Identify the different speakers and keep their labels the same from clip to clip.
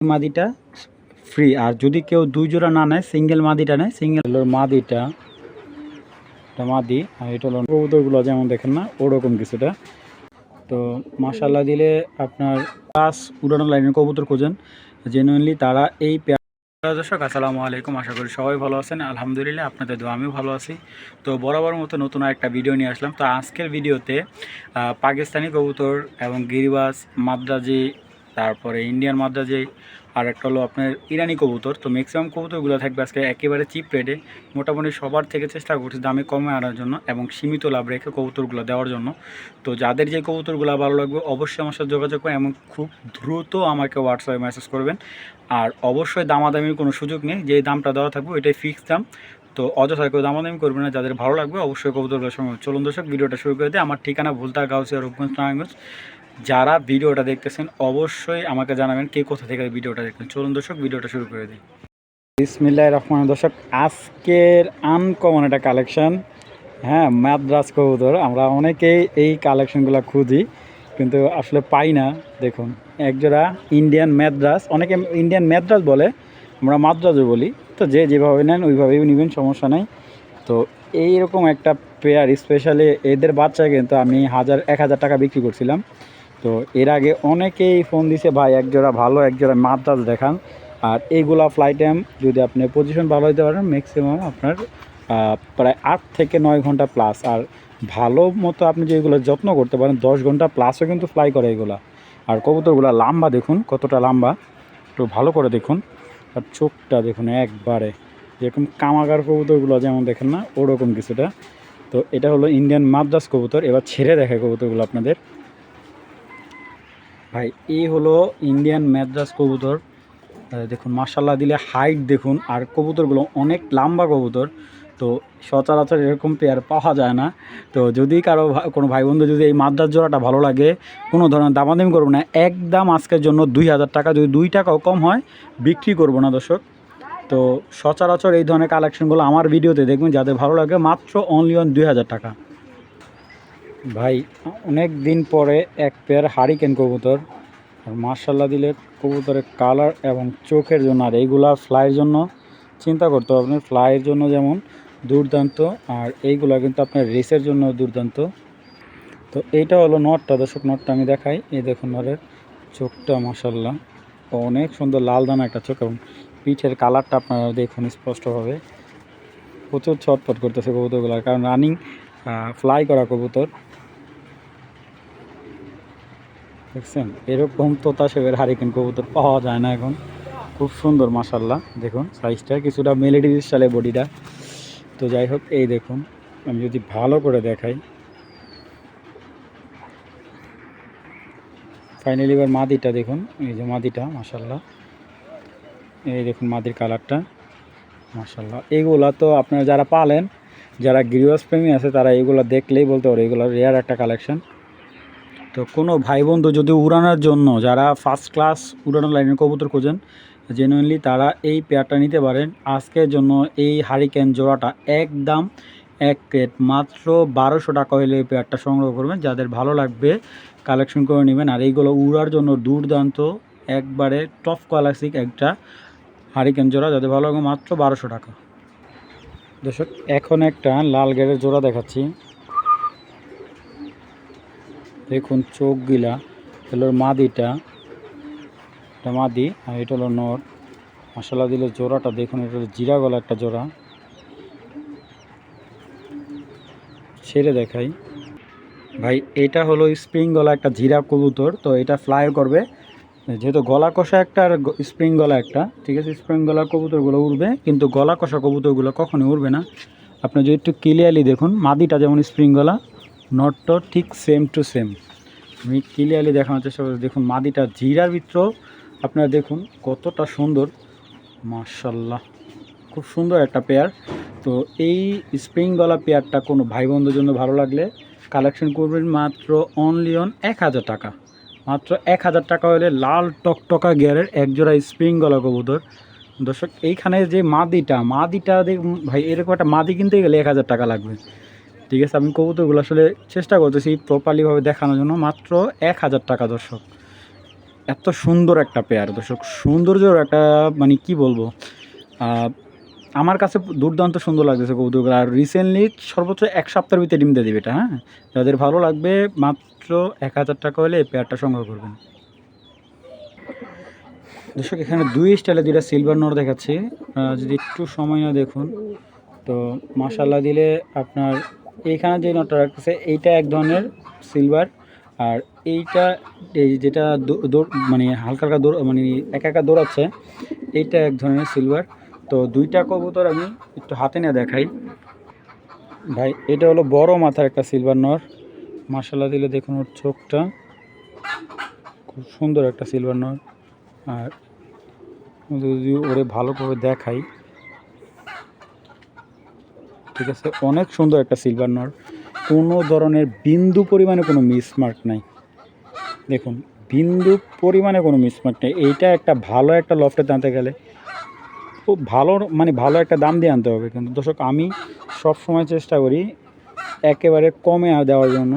Speaker 1: মাদিটা ফ্রি। আর যদি কেউ 2 জোড়া না নেয়, সিঙ্গেল মাদিটা নেয়, সিঙ্গেল হলো মাদিটা, এটা মাদি। আর এটা হলো কবুতরগুলো যেমন দেখেন না ওরকম কিছুটা। তো মাশাআল্লাহ দিলে আপনার প্লাস উড়ানো লাইনের কবুতর খোঁজেন জেনুইনলি তারা এই দর্শক আসসালামু আলাইকুম, আশা করি সবাই ভালো আছেন। আলহামদুলিল্লাহ আপনাদের দোয়া আমিও ভালো আছি। তো বরাবর মতো নতুন একটা ভিডিও নিয়ে আসলাম। তো আজকের ভিডিওতে পাকিস্তানি কবুতর এবং গিরিবাজ, মাদ্রাজি, তারপরে ইন্ডিয়ান মাদ্রাজি, আর একটা হলো আপনার ইরানি কবুতর। তো ম্যাক্সিমাম কবুতরগুলো থাকবে আজকে একেবারে চিপ রেটে। মোটামুটি সবার থেকে চেষ্টা করছি দামে কমে আনার জন্য এবং সীমিত লাভ রেখে কবুতরগুলো দেওয়ার জন্য। তো যাদের যে কবুতরগুলো ভালো লাগবে অবশ্যই আমার সাথে যোগাযোগ করবেন এবং খুব দ্রুত আমাকে হোয়াটসঅ্যাপে মেসেজ করবেন। আর অবশ্যই দামাদামির কোনো সুযোগ নেই, যে দামটা দেওয়া থাকবে ওইটাই ফিক্সড দাম। তো অযথা কেউ দামাদামি করবে না, যাদের ভালো লাগবে অবশ্যই কবুতরগুলোর সঙ্গে। চলুন দর্শক ভিডিওটা শুরু করে দিই। আমার ঠিকানা ভুলতা, গাউসিয়া, রূপগঞ্জ, নারায়ণগঞ্জ। যারা ভিডিওটা দেখতেছেন অবশ্যই আমাকে জানাবেন কে কোথা থেকে ভিডিওটা দেখতেন। চলুন দর্শক ভিডিওটা শুরু করে দিই। বিসমিল্লাহির রহমানির রহিম। দর্শক আজকের আনকমন একটা কালেকশন, হ্যাঁ, মাদ্রাজ কবুতর। আমরা অনেকেই এই কালেকশনগুলো খুঁজি কিন্তু আসলে পাই না। দেখুন একজোড়া ইন্ডিয়ান মাদ্রাজ, অনেকে ইন্ডিয়ান মাদ্রাজ বলে, আমরা মাদ্রাজও বলি। তো যে যেভাবে নেন ওইভাবেই নেবেন, সমস্যা নেই। তো এইরকম একটা পেয়ার, স্পেশালি এদের বাচ্চা কিন্তু আমি 1,000 টাকা বিক্রি করছিলাম। তো এর আগে অনেকেই ফোন দিছে, ভাই একজোড়া ভালো একজোড়া মাদ্রাজ দেখান। আর এইগুলা ফ্লাইট টাইম যদি আপনি পজিশন ভালো হতে পারেন ম্যাক্সিমাম আপনার প্রায় 8 থেকে 9 ঘন্টা প্লাস। আর ভালো মতো আপনি যে এগুলো যত্ন করতে পারেন 10 ঘন্টা প্লাসও কিন্তু ফ্লাই করে এগুলা। আর কবুতরগুলো লম্বা দেখুন কতটা লম্বা, একটু ভালো করে দেখুন। আর চোখটা দেখুন একবারে যেরকম কামাগার কবুতরগুলো যেমন দেখেন না ওরকম কিছুটা। তো এটা হলো ইন্ডিয়ান মাদ্রাজ কবুতর। এবার ছেড়ে দেখায় কবুতরগুলো আপনাদের। ভাই এই হলো ইন্ডিয়ান মাদ্রাজ কবুতর। দেখুন মাশাআল্লাহ দিলে হাইট দেখুন। আর কবুতরগুলো অনেক লম্বা কবুতর। তো সচরাচর এরকম পেয়ার পাওয়া যায় না। তো যদি কারো কোনো ভাই বন্ধু যদি এই মাদ্রাজ জোড়াটা ভালো লাগে, কোনো ধরনের দামাদামি করবো না, একদম আজকের জন্য 2,000 টাকা, যদি 2 টাকাও কম হয় বিক্রি করবো না দর্শক। তো সচরাচর এই ধরনের কালেকশনগুলো আমার ভিডিওতে দেখবেন, যাদের ভালো লাগে মাত্র অনলি অন 2,000 টাকা। ভাই অনেক দিন পরে এক পেয়ার হারিকেন কবুতর। আর মার্শাল্লাহ দিলে কবুতরের কালার এবং চোখের জন্য, আর এইগুলা ফ্লাইয়ের জন্য চিন্তা করতে হবে। আপনার ফ্লাইয়ের জন্য যেমন দুর্দান্ত, আর এইগুলা কিন্তু আপনার রেসের জন্য দুর্দান্ত। তো এইটা হলো নটটা দর্শক, নটটা আমি দেখাই। এই দেখুন নরের চোখটা মার্শাল্লাহ অনেক সুন্দর, লাল দানা একটা চোখ, এবং পিঠের কালারটা আপনারা দেখুন স্পষ্টভাবে। প্রচুর ছটফট করতেছে কবুতরগুলার, কারণ রানিং ফ্লাই করা কবুতর। দেখছেন এরকম তোতা শেপের হারিকেন কবুতর পাওয়া যায় না এখন। খুব সুন্দর মাশাল্লাহ, দেখুন সাইজটা কিছুটা মেলেডি স্টাইলে বডিটা। তো যাই হোক এই দেখুন, আমি যদি ভালো করে দেখাই, ফাইনালি এবার মাদিটা দেখুন। এই যে মাদিটা মাশাল্লাহ, এই দেখুন মাদির কালারটা মাশাল্লাহ। এইগুলা তো আপনারা যারা পালেন, যারা গৃহস্থ প্রেমী আছে তারা এইগুলো দেখলেই বলতে পারে এগুলো রেয়ার একটা কালেকশন। তো কোনো ভাই বন্ধু যদি উড়ানোর জন্য, যারা ফার্স্ট ক্লাস উড়ানোর লাইনের কবুতর খোঁজেন জেনুইনলি তারা এই পেয়ারটা নিতে পারেন। আজকের জন্য এই হারিকেন জোড়াটা একদম এক প্লেট মাত্র 1200 টাকা হলে এই পেয়ারটা সংগ্রহ করবেন। যাদের ভালো লাগবে কালেকশন করে নেবেন। আর এইগুলো উড়ার জন্য দুর্দান্ত একবারে টপ ক্লাসিক একটা হারিকেন জোড়া, যাদের ভালো লাগবে মাত্র 1200 টাকা। দর্শক এখন একটা লাল গেরের জোড়া দেখাচ্ছি। দেখুন চোখগুলা হলো মাদিটা, এটা মাদি, আর এটা হলো নর। মশলা দিলে জোড়াটা দেখুন, এটা হলো জিরা গলা একটা জোড়া। ছেড়ে দেখাই ভাই, এটা হলো স্প্রিং গলা একটা জিরা কবুতর। তো এটা ফ্লাই করবে, যেহেতু গলা কষা একটা আর স্প্রিং গলা একটা, ঠিক আছে। স্প্রিং গলার কবুতরগুলো উড়বে, কিন্তু গলা কষা কবুতরগুলো কখনোই উড়বে না। আপনি যদি একটু ক্লিয়ারলি দেখুন, মাদিটা যেমন স্প্রিং গলা, নটটা ঠিক সেম টু সেম। আমি ক্লিয়ারলি দেখানোর চেষ্টা করছি। দেখুন মাদিটা জিরার ভিতর, আপনারা দেখুন কতটা সুন্দর মাশাল্লাহ, খুব সুন্দর একটা পেয়ার। তো এই স্প্রিং গলা পেয়ারটা কোনো ভাই বন্ধুর জন্য ভালো লাগলে কালেকশন করবেন মাত্র অনলি অন 1,000 টাকা। মাত্র 1,000 টাকা হলে লাল টকটকা গিয়ারের একজোড়া স্প্রিং গলা কবুতর। দর্শক এইখানে যে মাদিটা দেখুন ভাই, এরকম একটা মাদি কিনতে গেলে 1,000 টাকা লাগবে, ঠিক আছে। আমি কবুতরগুলো আসলে চেষ্টা করতেছি প্রপারলিভাবে দেখানোর জন্য। মাত্র 1,000 টাকা দর্শক, এত সুন্দর একটা পেয়ার দর্শক, সৌন্দর্যের একটা মানে কি বলবো, আমার কাছে দুর্দান্ত সুন্দর লাগতেছে কবুতরগুলো। আর রিসেন্টলি সর্বোচ্চ 1 সপ্তাহের ভিতরে ডিম দিয়ে দিবে এটা। হ্যাঁ, যাদের ভালো লাগবে মাত্র 1000 টাকা হলে এই পেয়ারটা সংগ্রহ করবেন। দর্শক এখানে 2 স্টাইলে 2টা সিলভার নর দেখাচ্ছি, যদি একটু সময় না দেখুন তো মাশাল্লাহ দিলে আপনার এইখানে যে নটটা রাখতেছে এইটা এক ধরনের সিলভার, আর এইটা এই যেটা মানে হালকা হালকা মানে একা একা দৌড়াচ্ছে এইটা এক ধরনের সিলভার। তো দুইটা কবুতর আমি একটু হাতে নিয়ে দেখাই ভাই। এটা হলো বড় মাথার একটা সিলভার নর, মাশাল্লাহ দিলে দেখুন ওর চোখটা খুব সুন্দর একটা সিলভার নর। আর যদি ওরে ভালো করে দেখাই, ঠিক আছে, অনেক সুন্দর একটা সিলভার নর, কোনো ধরনের বিন্দু পরিমাণে কোনো মিসমার্ক নাই। দেখুন বিন্দু পরিমাণে কোনো মিসমার্ক নেই। এইটা একটা ভালো একটা লফটে আনতে গেলে খুব ভালো মানে ভালো একটা দাম দিয়ে আনতে হবে। কিন্তু দর্শক আমি সব সময় চেষ্টা করি একেবারে কমে দেওয়ার জন্য।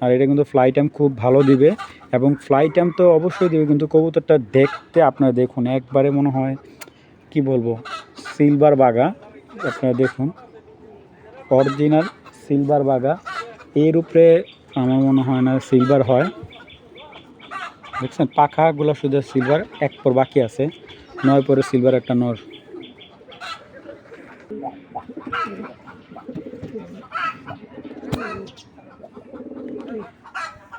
Speaker 1: আর এটা কিন্তু ফ্লাই টাইম খুব ভালো দিবে, এবং ফ্লাই টাইম তো অবশ্যই দিবে, কিন্তু কবুতরটা দেখতে আপনারা দেখুন একবারে মনে হয় কি বলবো সিলভার বাগা। আপনারা দেখুন অরিজিনাল সিলভার বাগা, এর উপরে আমার মনে হয় না সিলভার হয়। দেখছেন পাখাগুলো শুধু সিলভার, এক পর বাকি আছে, 9 পরে সিলভার একটা নর।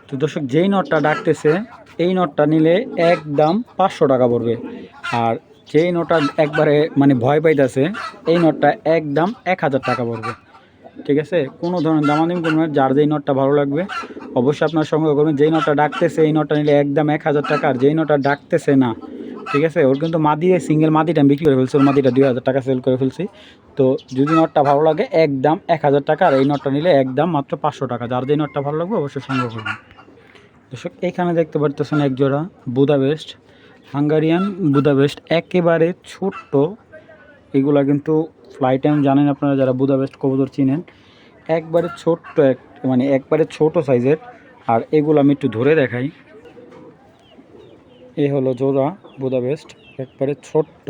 Speaker 1: তো দর্শক যেই নটটা ডাকতেছে এই নটটা নিলে একদম 500 টাকা পড়বে, আর যেই নটটা একবারে মানে ভয় পাইতেছে এই নটটা একদম 1000 টাকা পড়বে। ঠিক আছে, কোনো ধরনের দামাদামি করবেন না, যার যেই নটটা ভালো লাগবে অবশ্যই আপনার সংগ্রহ করবেন। যেই নটটা ডাকতেছে এই নটটা নিলে একদম 1000 টাকা, আর যেই নটটা ডাকতেছে না, ঠিক আছে, ওর কিন্তু মাদি সিঙ্গেল মাদিটা আমি বিক্রি করে ফেলছি, ওর মাদিটা 2000 টাকা সেল করে ফেলছি। তো যদি নটটা ভালো লাগে একদম 1000 টাকা, আর এই নটটা নিলে একদম মাত্র 500 টাকা। যার যেই নটটা ভালো লাগবে অবশ্যই সংগ্রহ করবেন। দর্শক এখানে দেখতে পারতেছেন এক জোড়া বুদাপেস্ট, হাঙ্গারিয়ান বুদাপেস্ট, একেবারে ছোট্ট। এগুলা কিন্তু ফ্লাই টাইম জানেন আপনারা যারা বুদাপেস্ট কবুতর চিনেন, একবারে ছোট্ট মানে একবারে ছোট সাইজের। আর এগুলো আমি একটু ধরে দেখাই, এ হলো জোড়া বুদাপেস্ট, একবারে ছোট্ট।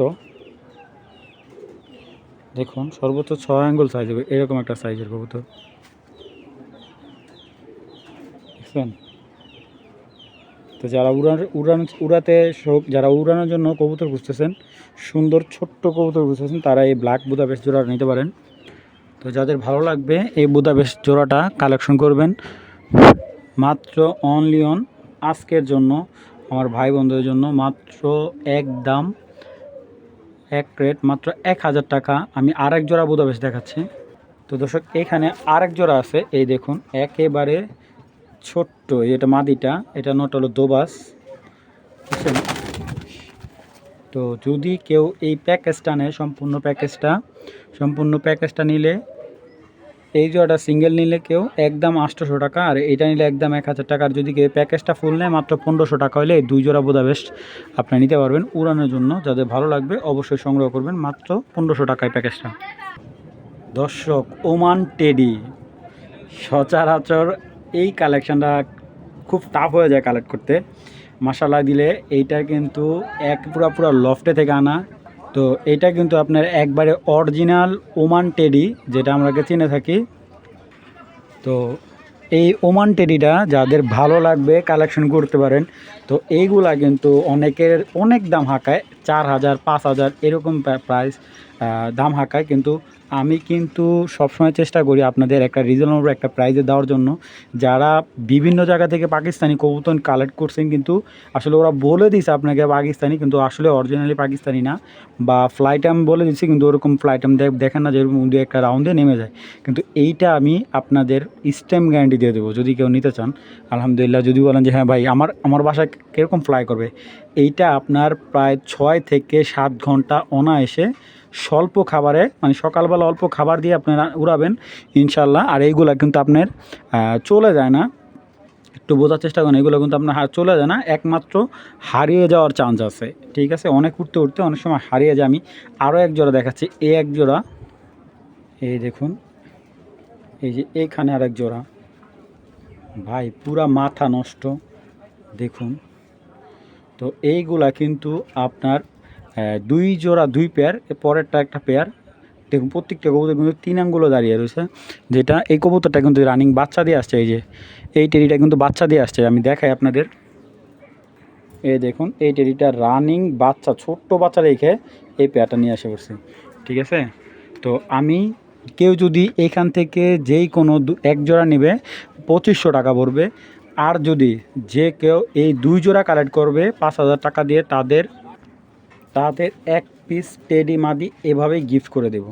Speaker 1: দেখুন সর্বোচ্চ 6 আঙ্গুল সাইজ হবে এরকম একটা সাইজের কবুতর, দেখছেন। তো যারা উড়াতে যারা উড়ানোর জন্য কবুতর খুঁজতেছেন, সুন্দর ছোট্ট কবুতর খুঁজতেছেন, তারা এই ব্ল্যাক বুদাপেস্ট জোড়াটা নিতে পারেন। তো যাদের ভালো লাগবে এই বুদাপেস্ট জোড়াটা কালেকশন করবেন মাত্র অনলি অন আজকের জন্য আমার ভাই বন্ধুদের জন্য, মাত্র একদম এক রেট মাত্র 1000 টাকা। আমি আরেক জোড়া বুদাপেস্ট দেখাচ্ছি। তো দর্শক এখানে আরেক জোড়া আছে, এই দেখুন একেবারে ছোট্ট, এটা মাদিটা, এটা নট হলো দোবাস, বুঝছেন। তো যদি কেউ এই প্যাকেজটা নেয় সম্পূর্ণ প্যাকেজটা নিলে, এই জোড়াটা সিঙ্গেল নিলে কেউ একদম 800 টাকা, আর এটা নিলে একদম 1000 টাকা। আর যদি কেউ প্যাকেজটা ফুল নেয় মাত্র 1500 টাকা হলে এই 2 জোড়া বুদাপেস্ট আপনি নিতে পারবেন উড়ানোর জন্য। যাদের ভালো লাগবে অবশ্যই সংগ্রহ করবেন মাত্র 1500 টাকায় প্যাকেজটা। দর্শক ওমান টেডি, সচরাচর এই কালেকশানটা খুব টাফ হয়ে যায় কালেক্ট করতে, মাশাআল্লাহ দিলে এইটা কিন্তু পুরো লফটে থেকে আনা। তো এটা কিন্তু আপনার একবারে অরিজিনাল ওমান টেডি যেটা আমরা চিনে থাকি। তো এই ওমান টেডিটা যাদের ভালো লাগবে কালেকশন করতে পারেন। তো এইগুলা কিন্তু অনেকের অনেক দাম হাঁকায়, 4000 5000 এরকম প্রাইস দাম হাঁকায়, কিন্তু আমি কিন্তু সবসময় চেষ্টা করি আপনাদের একটা রিজনেবল একটা প্রাইজে দেওয়ার জন্য। যারা বিভিন্ন জায়গা থেকে পাকিস্তানি কবুতর কালেক্ট করছেন, কিন্তু আসলে ওরা বলে দিছে আপনাকে পাকিস্তানি, কিন্তু আসলে অরিজিনালি পাকিস্তানি না, বা ফ্লাইট আমি বলে দিচ্ছি কিন্তু ওরকম ফ্লাইট আমি দেখেন না, যেরকম দু একটা রাউন্ডে নেমে যায়। কিন্তু এইটা আমি আপনাদের স্টেম গ্যারান্টি দিয়ে দেবো যদি কেউ নিতে চান। আলহামদুলিল্লাহ, যদি বলেন যে হ্যাঁ ভাই আমার বাসায় কীরকম ফ্লাই করবে, এইটা আপনার প্রায় 6 থেকে 7 ঘন্টা অনায়াসে স্বল্প খাবারে, মানে সকালবেলা অল্প খাবার দিয়ে আপনারা উড়াবেন ইনশাল্লাহ। আর এইগুলা কিন্তু আপনার চলে যায় না, একটু বোঝার চেষ্টা করেন, এগুলো কিন্তু আপনার চলে যায় না, একমাত্র হারিয়ে যাওয়ার চান্স আছে। ঠিক আছে, অনেক উঠতে উঠতে অনেক সময় হারিয়ে যায়। আমি আরও এক জোড়া দেখাচ্ছি, এক জোড়া, এই দেখুন, এই যে এইখানে আরেক জোড়া, ভাই পুরা মাথা নষ্ট, দেখুন তো এইগুলা কিন্তু আপনার 2 জোড়া 2 পেয়ার, পরেরটা একটা পেয়ার। দেখুন প্রত্যেকটা কবুতর কিন্তু 3 আঙ্গুলে দাঁড়িয়ে রয়েছে, যেটা এই কবুতরটা কিন্তু রানিং বাচ্চা দিয়ে আসছে। এই যে এই টেডিটা কিন্তু বাচ্চা দিয়ে আসছে, আমি দেখাই আপনাদের। এই দেখুন এই টেডিটা রানিং বাচ্চা, ছোট্ট বাচ্চা রেখে এই পেয়ারটা নিয়ে আসে পড়ছি, ঠিক আছে। তো আমি কেউ যদি এখান থেকে যেই কোনো এক জোড়া নেবে 2500 টাকা পড়বে। আর যদি যে কেউ এই 2 জোড়া কালেক্ট করবে 5000 টাকা দিয়ে, তাদের তাদের 1 পিস টেডি মাদি এভাবেই গিফট করে দেব,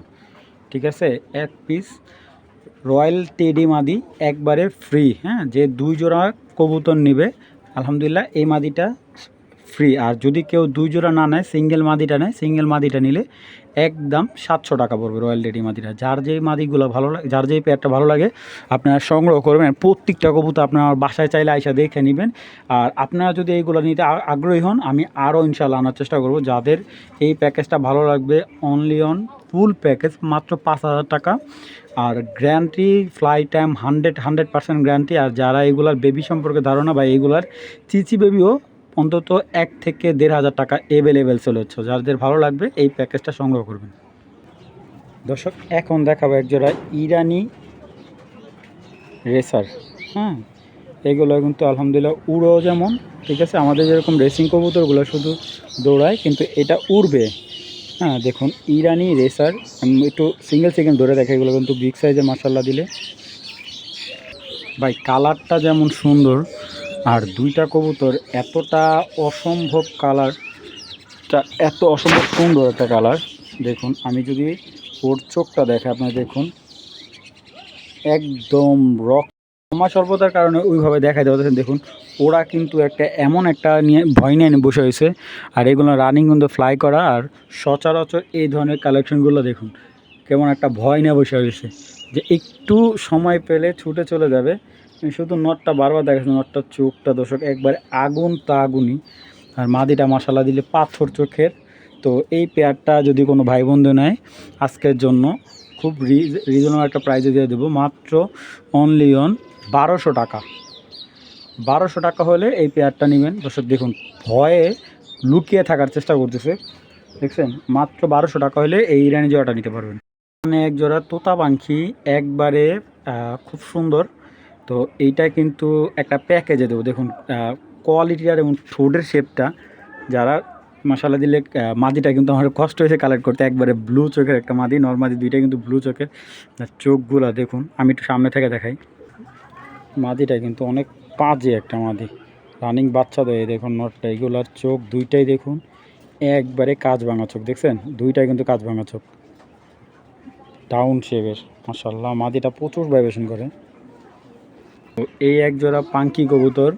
Speaker 1: ঠিক আছে। 1 পিস রয়্যাল টেডি মাদি একবারে ফ্রি, হ্যাঁ। যে 2 জোড়া কবুতর নেবে আলহামদুলিল্লাহ এই মাদিটা ফ্রি। আর যদি কেউ 2 জোড়া না নেয়, সিঙ্গেল মাদিটা নেয়, সিঙ্গেল মাদিটা নিলে একদম 700 টাকা পড়বে রয়্যাল টেডি মাদিটা। যার যেই মাদিগুলো ভালো লাগে, যার যেই পেয়ারটা ভালো লাগে আপনারা সংগ্রহ করবেন। প্রত্যেকটা কবুতর আপনার বাসায় চাইলে আইসা দেখে নেবেন। আর আপনারা যদি এইগুলো নিতে আগ্রহী হন, আমি আরও ইনশাল্লাহ আনার চেষ্টা করব। যাদের এই প্যাকেজটা ভালো লাগবে, অনলি অন ফুল প্যাকেজ মাত্র 5000 টাকা। আর গ্যারান্টি ফ্লাই টাইম 100% গ্যারান্টি। আর যারা এগুলার বেবি সম্পর্কে ধারণা বা এইগুলার চিচি বেবিও অন্তত 1 থেকে 1500 টাকা অ্যাভেলেবেল চলে হচ্ছে। যাদের ভালো লাগবে এই প্যাকেজটা সংগ্রহ করবেন। দর্শক এখন দেখাবো একজোড়া ইরানি রেসার, হ্যাঁ। এগুলো কিন্তু আলহামদুলিল্লাহ উড়ো যেমন, ঠিক আছে। আমাদের যেরকম রেসিং কবুতরগুলো শুধু দৌড়ায়, কিন্তু এটা উড়বে, হ্যাঁ। দেখুন ইরানি রেসার, একটু সিঙ্গেল সেকেন্ড ধরে দেখে, এগুলো কিন্তু বিগ সাইজের মাশাআল্লাহ দিলে ভাই। কালারটা যেমন সুন্দর, আর দুইটা কবুতর এতটা অসম্ভব কালারটা, এত অসম্ভব সুন্দর একটা কালার। দেখুন আমি যদি ওর চোখটা দেখে আপনারা দেখুন, একদম রকমা স্বল্পতার কারণে ওইভাবে দেখাই দেওয়া। দেখুন ওরা কিন্তু একটা এমন একটা নিয়ে ভয় নিয়ে বসে হয়েছে। আর এগুলো রানিং কিন্তু ফ্লাই করা, আর সচরাচর এই ধরনের কালেকশনগুলো দেখুন কেমন একটা ভয় নিয়ে বসে হয়েছে, যে একটু সময় পেলে ছুটে চলে যাবে। শুধু নটটা বারবার দেখাচ্ছে, নটটার চোখটা দর্শক একবার আগুন তা আগুনই। আর মাদিটা মশালা দিলে পাথর চোখের। তো এই পেয়ারটা যদি কোনো ভাই বন্ধু নেয় আজকের জন্য খুব রিজনেবল একটা প্রাইজে দিয়ে দেবো, মাত্র অনলি অন 1200 টাকা। 1200 টাকা হলে এই পেয়ারটা নেবেন। দর্শক দেখুন ভয়ে লুকিয়ে থাকার চেষ্টা করতেছে, দেখছেন। মাত্র 1200 টাকা হলে এই ইরানি জোড়াটা নিতে পারবেন। মানে এক জোড়া তোতা পাখি একবারে খুব সুন্দর। তো এইটা কিন্তু একটা প্যাকেজে দেবো। দেখুন কোয়ালিটির এবং ঠোঁটের শেপটা, যারা মশালা দিলে মাদিটা কিন্তু আমার কষ্ট হয়েছে কালেক্ট করতে। একবারে ব্লু চোখের একটা মাদি, নর্মাদি দুইটা কিন্তু ব্লু চোখের। চোখগুলো দেখুন, আমি একটু সামনে থেকে দেখাই। মাদিটা কিন্তু অনেক পাজে একটা মাদি, রানিং বাচ্চা দেয়। দেখুন নটটা, এগুলার চোখ দুইটাই দেখুন একবারে কাজ ভাঙা চোখ, দেখছেন দুইটাই কিন্তু কাজ ভাঙা চোখ, ডাউন শেপের মাশাআল্লাহ। মাদিটা প্রচুর ভাইব্রেশন করে। তো এই এক জোড়া পাঙ্কি কবুতর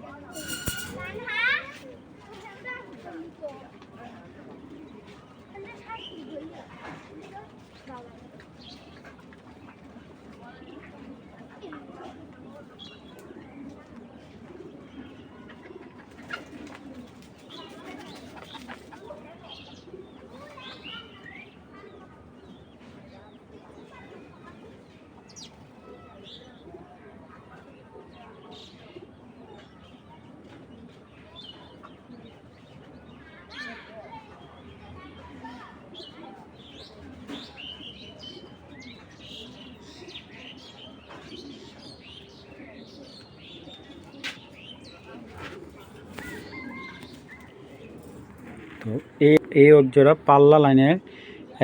Speaker 1: তো এই এক জোড়া পাল্লা লাইনের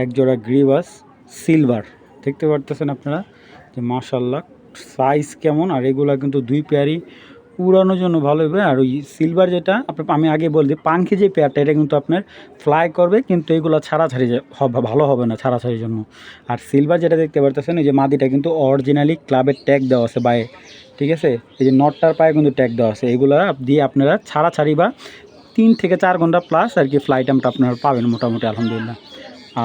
Speaker 1: এক জোড়া গ্রিবাস সিলভার, দেখতে পারতেছেন আপনারা যে মাশাআল্লাহ সাইজ কেমন। আর এগুলা কিন্তু দুই পেয়ারই উড়ানোর জন্য ভালো হবে। আর ওই সিলভার যেটা আমি আগে বলছি, পাঙ্খি যে পেয়ারটা এটা কিন্তু আপনার ফ্লাই করবে, কিন্তু এগুলো ছাড়াছাড়ি ভালো হবে না ছাড়াছাড়ির জন্য। আর সিলভার যেটা দেখতে পারতেছেন, এই যে মাদিটা কিন্তু অরিজিনালি ক্লাবের ট্যাগ দেওয়া আছে বায়ে, ঠিক আছে। এই যে নটটার পায়ে কিন্তু ট্যাগ দেওয়া আছে। এগুলো দিয়ে আপনারা ছাড়াছাড়ি বা 3 থেকে 4 ঘন্টা প্লাস আর কি ফ্লাই টাইমটা আপনারা পাবেন মোটামুটি আলহামদুলিল্লাহ।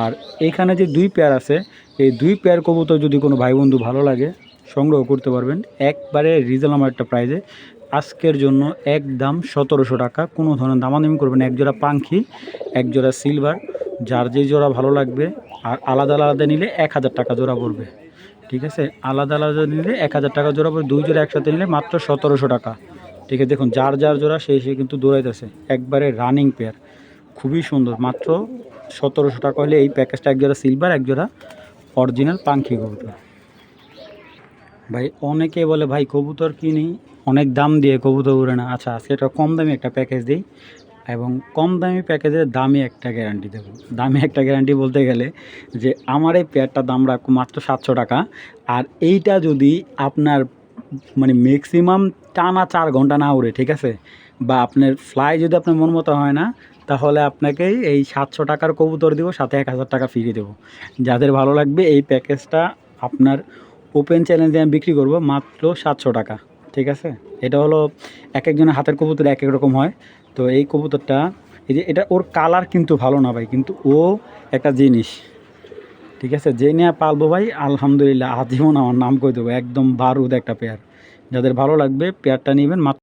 Speaker 1: আর এইখানে যে 2 পেয়ার আছে, এই 2 পেয়ার কবুতর যদি কোনো ভাই বন্ধু ভালো লাগে সংগ্রহ করতে পারবেন একবারে রিজনেবল একটা প্রাইজে। আজকের জন্য একদম 1700 টাকা, কোনো ধরনের দামাদামি করবেন। এক জোড়া পাঙ্খি, এক জোড়া সিলভার, যার যে জোড়া ভালো লাগবে। আর আলাদা আলাদা নিলে 1000 টাকা জোড়া পড়বে, ঠিক আছে। আলাদা আলাদা নিলে 1000 টাকা জোড়া পড়বে। 2 জোড়া একসাথে নিলে মাত্র 1700 টাকা। ঠিক আছে, দেখুন যার যার জোড়া সে কিন্তু দৌড়াইতেছে, একবারে রানিং পেয়ার, খুবই সুন্দর। মাত্র 1700 টাকা হলে এই প্যাকেজটা, এক জোড়া সিলভার, এক জোড়া অরিজিনাল পাঙ্খি কবুতর। ভাই অনেকে বলে ভাই কবুতর কিনি অনেক দাম দিয়ে কবুতর উড়ে না। আচ্ছা আজকে এটা কম দামি একটা প্যাকেজ দিই, এবং কম দামি প্যাকেজের দামি একটা গ্যারান্টি দেবো। দামি একটা গ্যারান্টি বলতে গেলে যে আমার এই পেয়ারটার দাম রাখবো মাত্র 700 টাকা। আর এইটা যদি আপনার মানে ম্যাক্সিমাম টানা 4 ঘন্টা না উড়ে, ঠিক আছে, বা আপনার ফ্লাই যদি আপনার মন মতো হয় না, তাহলে আপনাকে এই 700 টাকার কবুতর দেবো, সাথে 1000 টাকা ফ্রি দেবো। যাদের ভালো লাগবে এই প্যাকেজটা আপনার ওপেন চ্যালেঞ্জে আমি বিক্রি করব মাত্র 700 টাকা, ঠিক আছে। এটা হলো এক একজনের হাতের কবুতর এক এক রকম হয়। তো এই কবুতরটা, এই যে এটা ওর কালার কিন্তু ভালো না ভাই, কিন্তু ও একটা জিনিস, ঠিক আছে। যে নিয়ে পালবো ভাই আলহামদুলিল্লাহ আজীবন আমার নাম করে দেবো, একদম বারুদ একটা পেয়ার। যাদের ভালো লাগবে পেয়ারটা নেবেন মাত্র